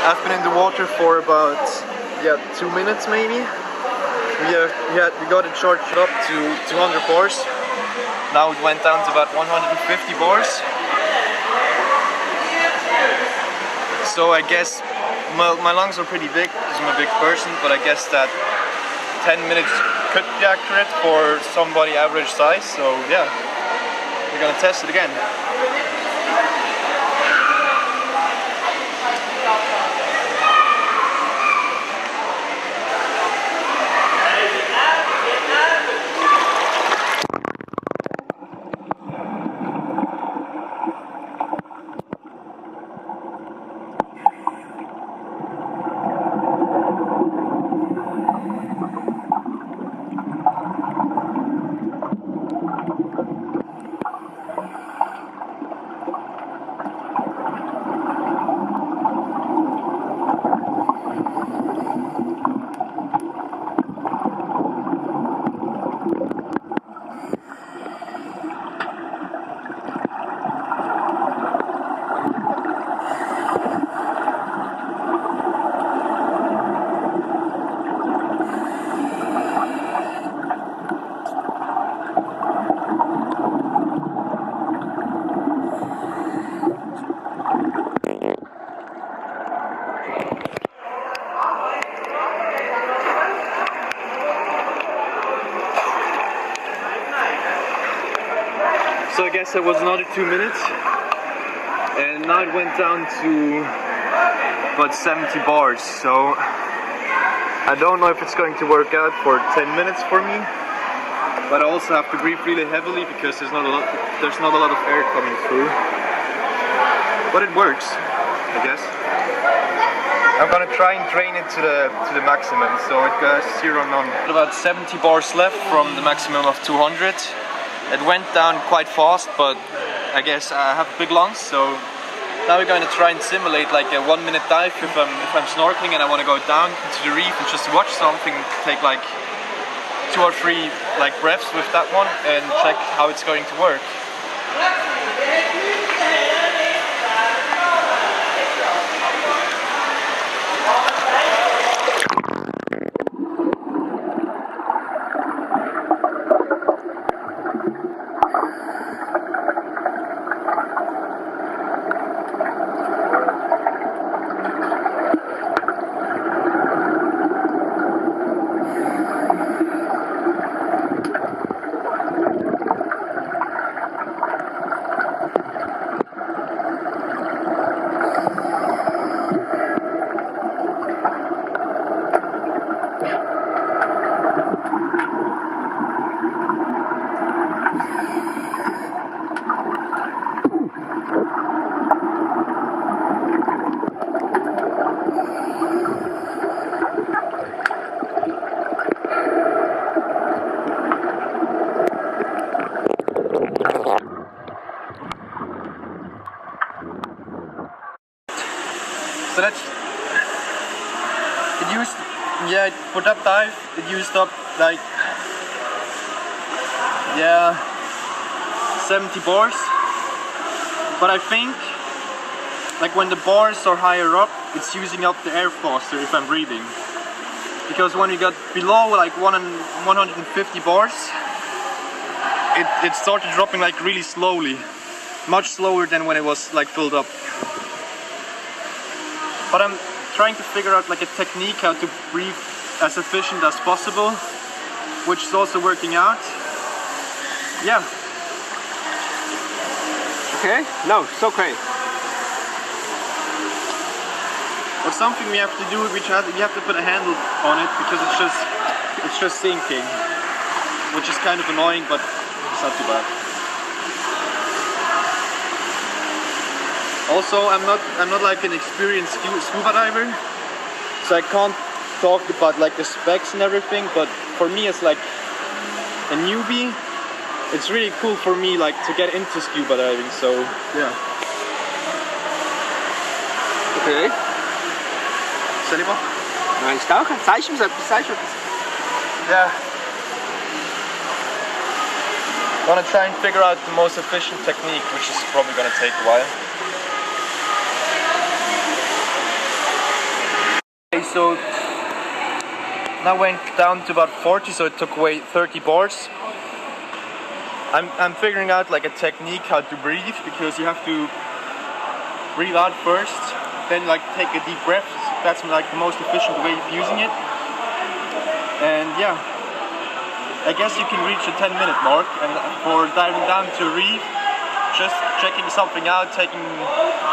I've been in the water for about 2 minutes maybe. We got it charged up to 200 bars. Now it went down to about 150 bars. So I guess my lungs are pretty big because I'm a big person, but I guess that 10 minutes could be accurate for somebody average size. So yeah, we're gonna test it again. So I guess it was another 2 minutes, and now it went down to about 70 bars. So I don't know if it's going to work out for 10 minutes for me, but I also have to breathe really heavily because there's not a lot of air coming through. But it works, I guess. I'm gonna try and drain it to the maximum, so it goes 0 none. About 70 bars left from the maximum of 200. It went down quite fast, but I guess I have big lungs, so now we're going to try and simulate like a 1 minute dive if I'm snorkeling and I want to go down to the reef and just watch something, take like 2 or 3 like breaths with that one and check how it's going to work. So that's, it used, for that dive, it used up like, 70 bars. But I think, like when the bars are higher up, it's using up the air faster if I'm breathing. Because when we got below like 150 bars, it started dropping like really slowly. Much slower than when it was like filled up. But I'm trying to figure out like a technique how to breathe as efficient as possible, which is also working out. Yeah. Okay? No, it's okay. But something we have to do, we have to put a handle on it because it's just sinking, which is kind of annoying, but it's not too bad. Also, I'm not like an experienced scuba diver, so I can't talk about like the specs and everything. But for me, as like a newbie, it's really cool for me like to get into scuba diving. So yeah. Okay. Soll ich machen? Meinst du auch? Zeigst du mir etwas? Yeah. I'm gonna try and figure out the most efficient technique, which is probably gonna take a while. Okay, so now went down to about 40, so it took away 30 bars. I'm figuring out like a technique how to breathe, because you have to breathe out first, then like take a deep breath. That's like the most efficient way of using it. And yeah, I guess you can reach a 10-minute mark. And for diving down to a reef, just checking something out, taking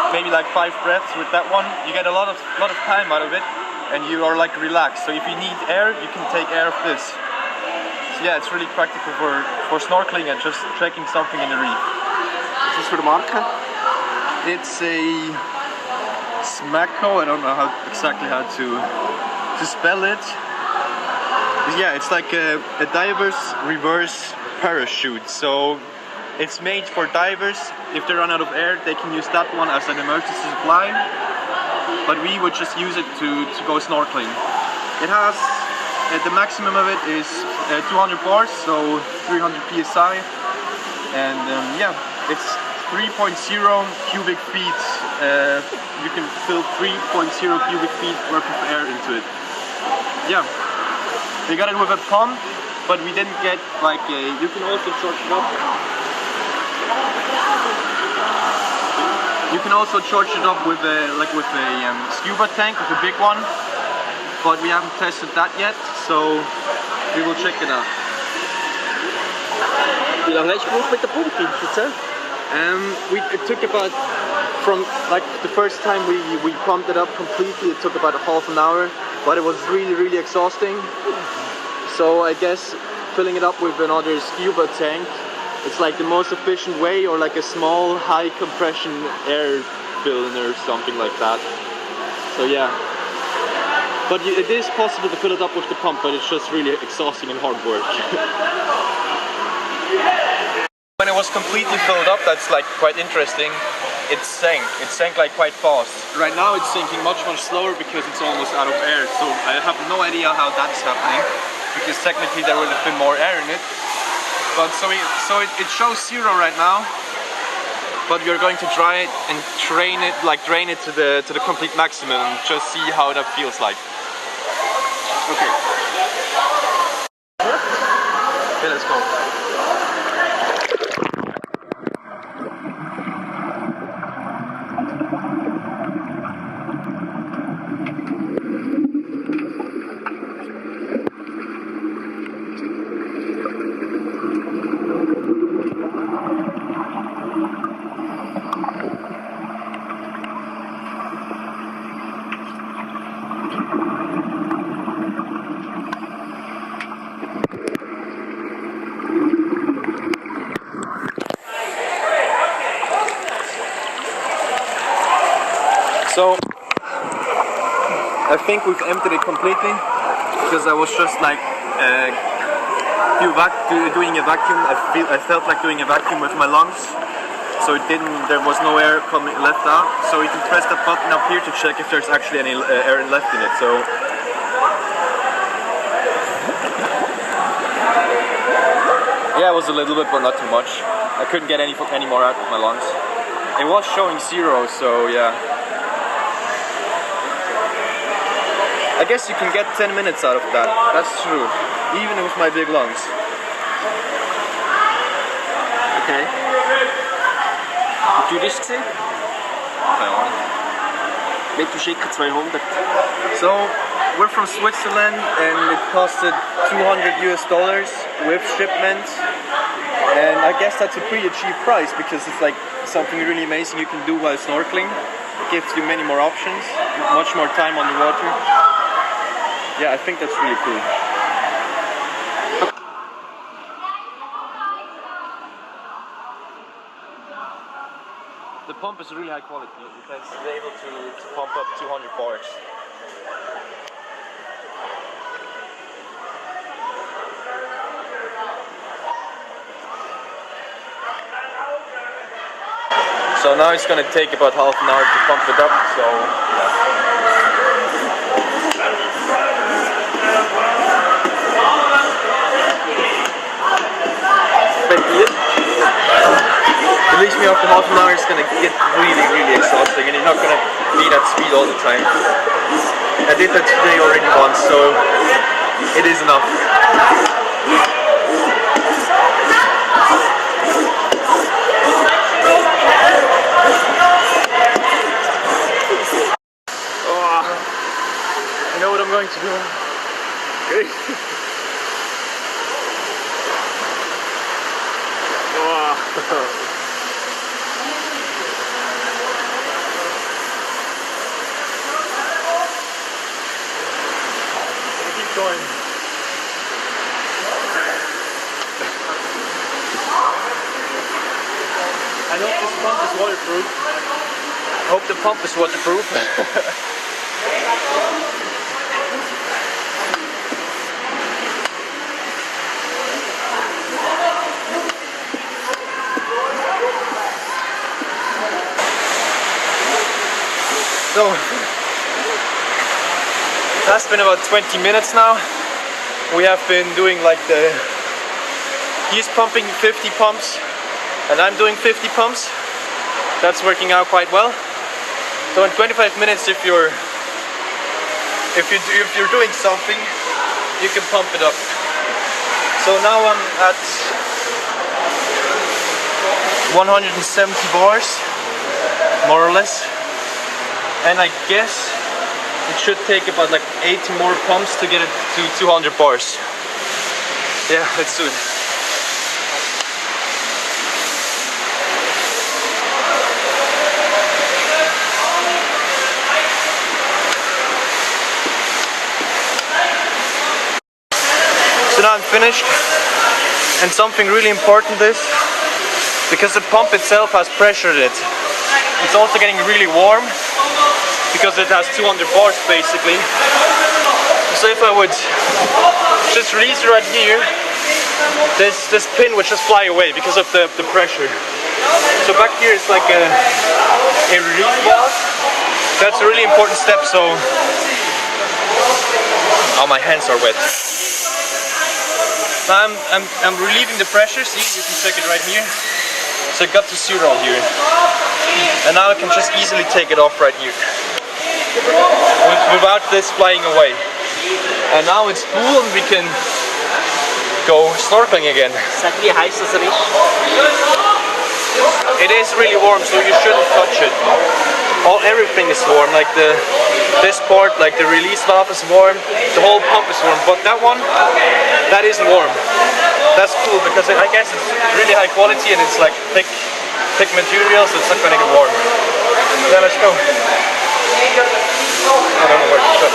maybe like 5 breaths with that one, you get a lot of time out of it, and you are like relaxed. So if you need air, you can take air of this. So yeah, it's really practical for snorkeling and just checking something in the reef. Was ist für die Marke? It's a SMACO. I don't know exactly how to spell it. Yeah, it's like a diver's reverse parachute. So it's made for divers. If they run out of air, they can use that one as an emergency supply. But we would just use it to go snorkeling. It has the maximum of it is 200 bars, so 300 psi, and yeah, it's 3.0 cubic feet. You can fill 3.0 cubic feet worth of air into it. Yeah, we got it with a pump, but we didn't get like a. You can also charge it up. You can also charge it up with a scuba tank, with a big one. But we haven't tested that yet, so we will check it out. Wie lange hast du gebraucht mit der Pumpe? Erzähl. It took about, from like the first time we pumped it up completely, it took about a half an hour, but it was really exhausting. So I guess filling it up with another scuba tank, it's like the most efficient way, or like a small high compression air filling or something like that. So yeah. But it is possible to fill it up with the pump, but it's just really exhausting and hard work. When it was completely filled up, that's like quite interesting. It sank like quite fast. Right now it's sinking much slower because it's almost out of air. So I have no idea how that's happening, because technically there would have been more air in it. But so it shows 0 right now. But we are going to try it and drain it to the complete maximum, and just see how that feels like. Okay. Okay, let's go. So I think we've emptied it completely, because I was just like doing a vacuum. I felt like doing a vacuum with my lungs, so there was no air left out. So you can press that button up here to check if there's actually any air left in it. So yeah, it was a little bit, but not too much. I couldn't get any more out of my lungs. It was showing 0, so yeah. I guess you can get 10 minutes out of that. That's true, even with my big lungs. Okay. Wie teuer ist es? Keine Ahnung. Mittelschicken 200. So we're from Switzerland, and it costed $200 with shipment. And I guess that's a pretty cheap price, because it's like something really amazing you can do while snorkeling. It gives you many more options, much more time on the water. Yeah, I think that's really cool. The pump is really high quality, because it's able to pump up 200 bars. So now it's going to take about half an hour to pump it up, so yeah. Du legst mich auf after half an hour it's gonna get really exhausting, and you're not gonna be at speed all the time. I did that today already once, so it is enough. Oh, you know what I'm going to do? Okay. Keep going. I hope this pump is waterproof. I hope the pump is waterproof. So, that's been about 20 minutes now. We have been doing like he's pumping 50 pumps and I'm doing 50 pumps. That's working out quite well. So in 25 minutes, if you're doing something, you can pump it up. So now I'm at 170 bars, more or less. And I guess it should take about like 80 more pumps to get it to 200 bars. Yeah, let's do it. So now I'm finished. And something really important is, because the pump itself has pressure in it, it's also getting really warm, because it has 200 bars basically. So if I would just release it right here, this pin would just fly away because of the pressure. So back here is like a release valve. That's a really important step. So, oh, my hands are wet. Now I'm relieving the pressure. See, you can check it right here. So it got to 0 here, and now I can just easily take it off right here without this flying away. And now it's cool and we can go snorkeling again. It is really warm, so you shouldn't touch it. Everything is warm, like this part, like the release valve is warm, the whole pump is warm, but that one, that isn't warm. That's cool, because I guess it's really high quality and it's like thick material, so it's not gonna get warm. Now let's go. I don't know where to stop.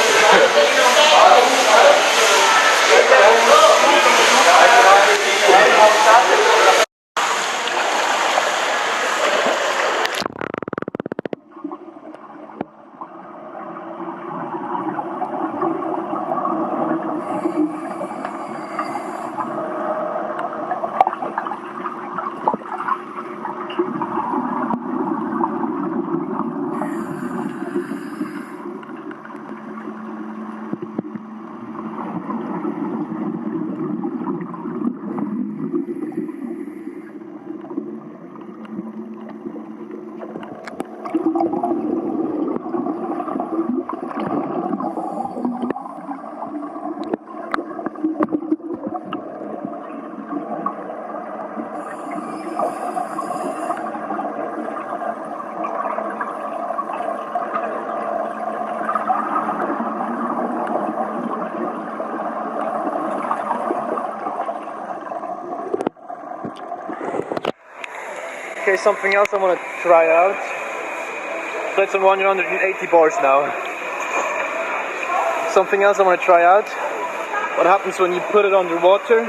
Okay, something else I want to try out. So it's on 180 bars now. Something else I want to try out. What happens when you put it underwater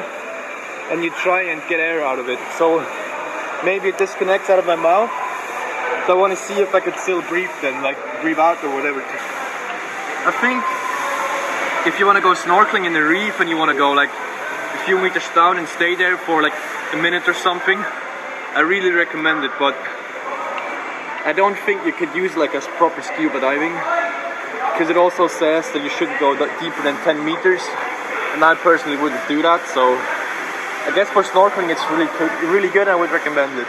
and you try and get air out of it. So maybe it disconnects out of my mouth. So I want to see if I could still breathe then, like breathe out or whatever. I think if you want to go snorkeling in the reef and you want to go like a few meters down and stay there for like a minute or something, I really recommend it, but I don't think you could use like a proper scuba diving, because it also says that you shouldn't go deeper than 10 meters, and I personally wouldn't do that. So I guess for snorkeling it's really good. I would recommend it.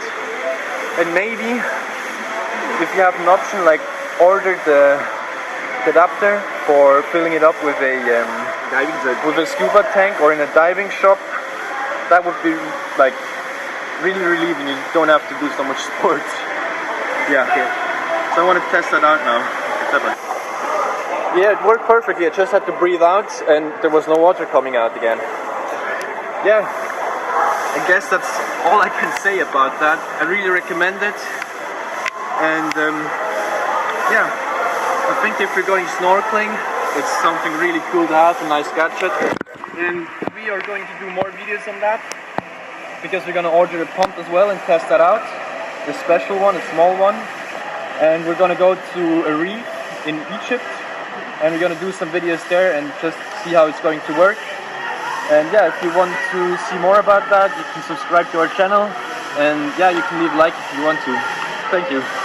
And maybe if you have an option, like order the adapter for filling it up with a scuba tank or in a diving shop, that would be like really relieving. You don't have to do so much sports. Yeah. Okay. So I want to test that out now. Yeah, it worked perfectly. I just had to breathe out and there was no water coming out again. Yeah, I guess that's all I can say about that. I really recommend it. And yeah, I think if you're going snorkeling, it's something really cool to have, a nice gadget. And we are going to do more videos on that, because we're going to order a pump as well and test that out. The special one, a small one. And we're going to go to a reef in Egypt. And we're going to do some videos there and just see how it's going to work. And yeah, if you want to see more about that, you can subscribe to our channel. And yeah, you can leave a like if you want to. Thank you.